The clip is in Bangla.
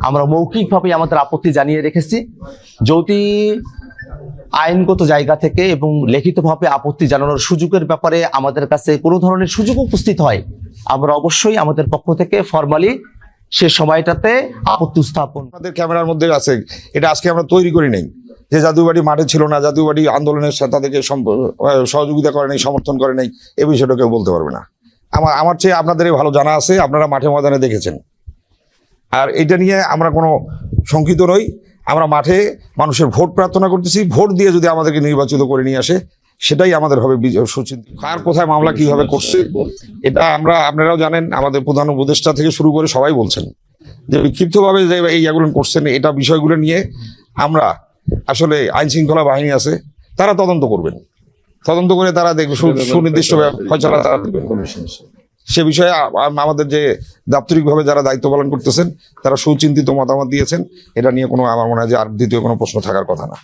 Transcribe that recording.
আমরা মৌখিকভাবে আমাদের আপত্তি জানিয়ে রেখেছি। যদি আইনগত জায়গা থেকে এবং লিখিতভাবে আপত্তি জানানোর সুযোগের ব্যাপারে আমাদের কাছে কোনো ধরনের সুযোগ উপস্থিত হয়, আমরা অবশ্যই আমাদের পক্ষ থেকে ফরমালি সে সময়টাতে আপত্তি উত্থাপন। আমাদের ক্যামেরার মধ্যে আছে, এটা আজকে আমরা তৈরি করি নাই যে জাদুবাড়ি মাঠে ছিল না, জাদুবাড়ি আন্দোলনের সাথে তাদেরকে সহযোগিতা করে নাই, সমর্থন করে নাই, এই বিষয়টা কেউ বলতে পারবে না। আমার চেয়ে আপনাদের ভালো জানা আছে, আপনারা মাঠে ময়দানে দেখেছেন। আর এটা নিয়ে আমরা কোনো শঙ্কিত নই। আমরা মাঠে মানুষের ভোট প্রার্থনা করতেছি, ভোট দিয়ে যদি আমাদেরকে নির্বাচিত করে নিয়ে আসে সেটাই আমাদের হবে সুচিন্তিত। কার কোথায় মামলা কিভাবে করছে এটা আপনারাও জানেন, আমাদের প্রধান উপদেষ্টা থেকে শুরু করে সবাই বলছেন যে বিক্ষিপ্তভাবে যে এই এগুলো করছেন, এটা বিষয়গুলো নিয়ে আমরা আসলে আইন শৃঙ্খলা বাহিনী আছে, তারা তদন্ত করবেন, তদন্ত করে তারা দেখবে সুনির্দিষ্ট ফয়সালা তারা দেবেন। সে বিষয়ে আমাদের যে দাপ্তরিকভাবে যারা দায়িত্ব পালন করতেছেন তারা সুচিন্তিত মতামত দিয়েছেন। এটা নিয়ে কোনো আমার মনে হয় যে আর দ্বিতীয় কোনো প্রশ্ন থাকার কথা না।